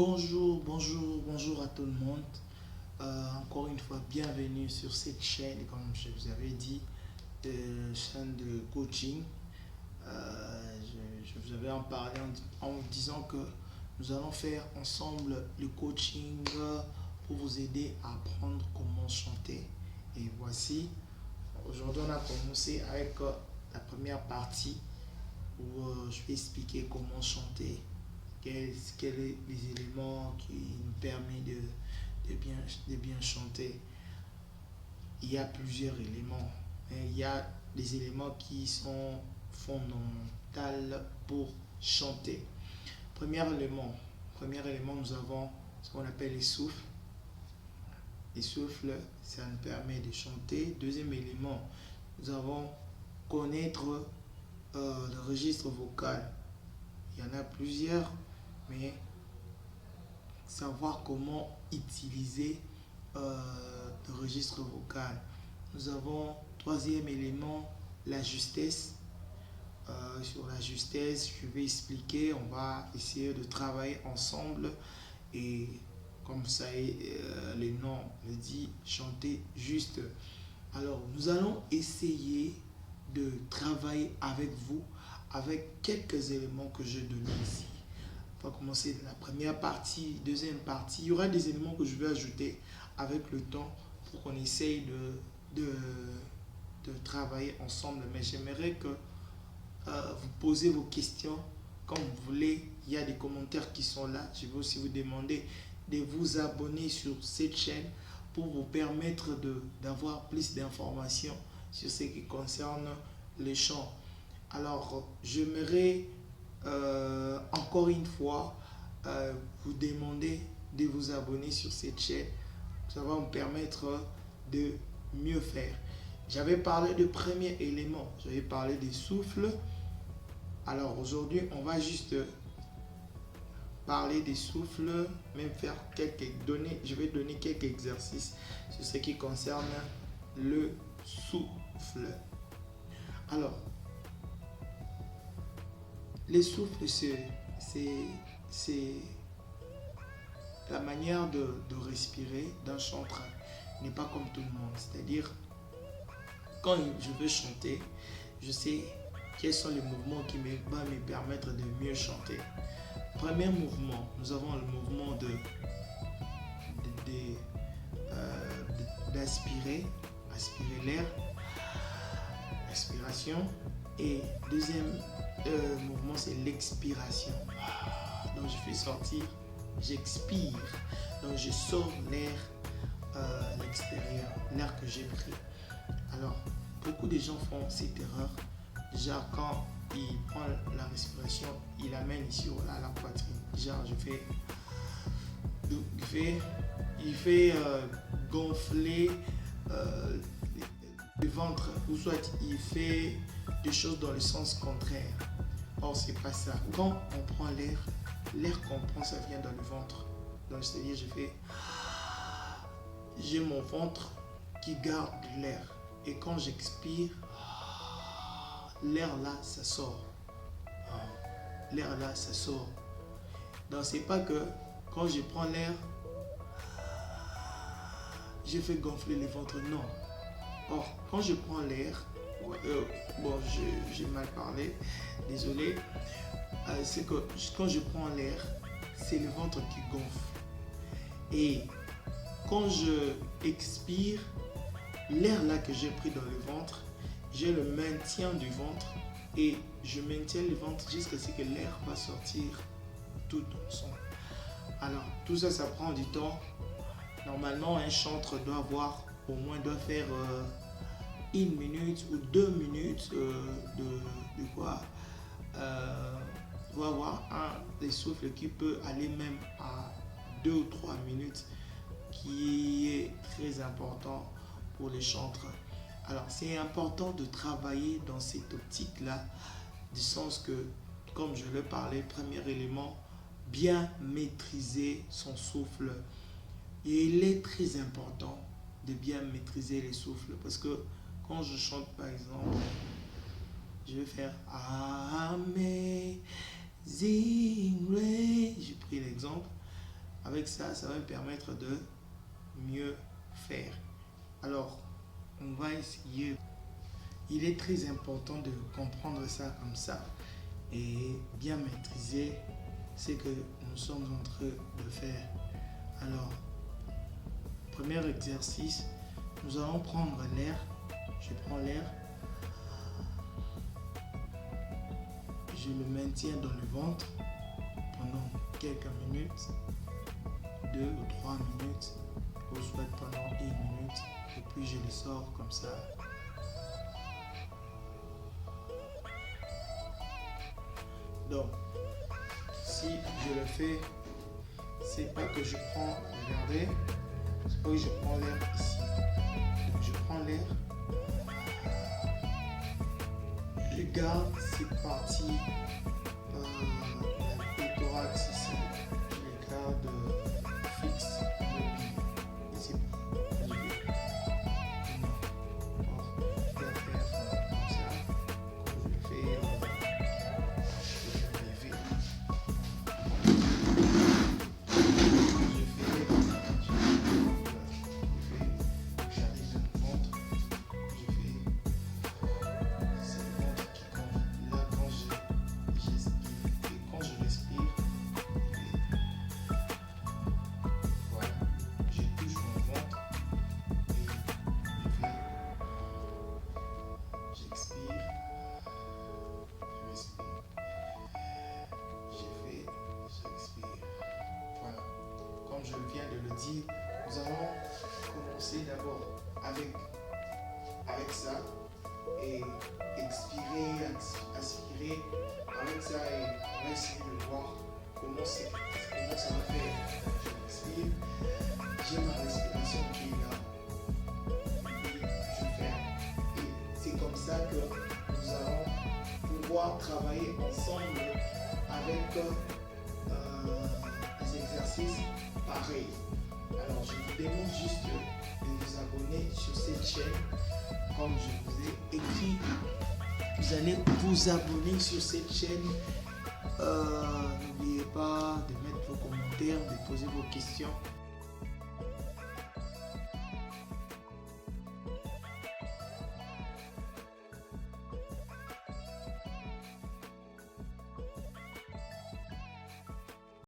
Bonjour à tout le monde. Encore une fois, bienvenue sur cette chaîne, comme je vous avais dit, chaîne de coaching. Je vous avais en parlé en vous disant que nous allons faire ensemble le coaching pour vous aider à apprendre comment chanter. Et voici, aujourd'hui on a commencé avec la première partie où je vais expliquer comment chanter, quels sont les éléments qui nous permettent de bien chanter. Il y a plusieurs éléments. Il y a des éléments qui sont fondamentaux pour chanter. Premier élément, nous avons ce qu'on appelle les souffles. Les souffles, ça nous permet de chanter. Deuxième élément, nous avons connaître le registre vocal. Il y en a plusieurs, mais savoir comment utiliser le registre vocal. Nous avons troisième élément, la justesse. Sur la justesse, je vais expliquer, on va essayer de travailler ensemble et comme ça le nom le dit, chanter juste. Alors, nous allons essayer de travailler avec vous avec quelques éléments que je donne ici. On va commencer la première partie, deuxième partie. Il y aura des éléments que je vais ajouter avec le temps pour qu'on essaye de travailler ensemble. Mais j'aimerais que vous posez vos questions comme vous voulez. Il y a des commentaires qui sont là. Je vais aussi vous demander de vous abonner sur cette chaîne pour vous permettre d'avoir plus d'informations sur ce qui concerne les chants. Alors, j'aimerais encore une fois vous demander de vous abonner sur cette chaîne. Ça va me permettre de mieux faire. J'avais parlé de premier élément, j'avais parlé des souffles. Alors aujourd'hui, on va juste parler des souffles, même faire je vais donner quelques exercices sur ce qui concerne le souffle. Alors, les souffles, c'est la manière de respirer d'un chanteur. N'est pas comme tout le monde. C'est-à-dire, quand je veux chanter, je sais quels sont les mouvements qui vont me permettre de mieux chanter. Premier mouvement, nous avons le mouvement d'aspirer, aspirer l'air, expiration. Et deuxième mouvement, c'est l'expiration. Donc je fais sortir, j'expire. Donc je sors l'air à l'extérieur, l'air que j'ai pris. Alors, beaucoup de gens font cette erreur. Déjà, quand il prend la respiration, il amène ici à la poitrine. Genre, il fait gonfler le ventre, ou soit il fait des choses dans le sens contraire. Or, c'est pas ça. Quand on prend l'air qu'on prend, ça vient dans le ventre. Donc, c'est-à-dire, j'ai mon ventre qui garde l'air. Et quand j'expire, l'air là, ça sort. L'air là, ça sort. Donc, c'est pas que quand je prends l'air, je fais gonfler le ventre. Non. Or, quand je prends l'air, j'ai mal parlé, désolé. C'est que quand je prends l'air, c'est le ventre qui gonfle. Et quand je expire, l'air là que j'ai pris dans le ventre, je le maintiens du ventre et je maintiens le ventre jusqu'à ce que l'air va sortir tout ensemble. Alors, tout ça, ça prend du temps. Normalement, un chanteur doit faire 1 minute ou 2 minutes doit avoir des souffles qui peut aller même à 2 ou 3 minutes, qui est très important pour les chanteurs. Alors, c'est important de travailler dans cette optique-là, du sens que, comme je le parlais, premier élément, bien maîtriser son souffle. Et il est très important de bien maîtriser les souffles, parce que quand je chante, par exemple, je vais faire Amazing Grace, j'ai pris l'exemple. Avec ça, ça va me permettre de mieux faire. Alors, on va essayer. Il est très important de comprendre ça comme ça et bien maîtriser ce que nous sommes en train de faire. Alors, premier exercice, nous allons prendre l'air. Je prends l'air. Je le maintiens dans le ventre pendant quelques minutes, 2 ou 3 minutes, ou soit pendant 1 minute, et puis je le sors comme ça. Donc, si je le fais, c'est pas que je prends, regardez, c'est pas que je prends l'air ici. Donc, je prends l'air, je garde cette partie, la thorax ici, je le garde fixe, mobile. Et c'est je viens de le dire, nous allons commencer d'abord avec ça et expirer, aspirer avec ça et on va essayer de voir comment ça va faire. J'expire, j'ai ma respiration qui est là et je ferme. Et c'est comme ça que nous allons pouvoir travailler ensemble avec des exercices pareil. Alors je vous demande juste de vous abonner sur cette chaîne. Comme je vous ai écrit, vous allez vous abonner sur cette chaîne. N'oubliez pas de mettre vos commentaires, de poser vos questions.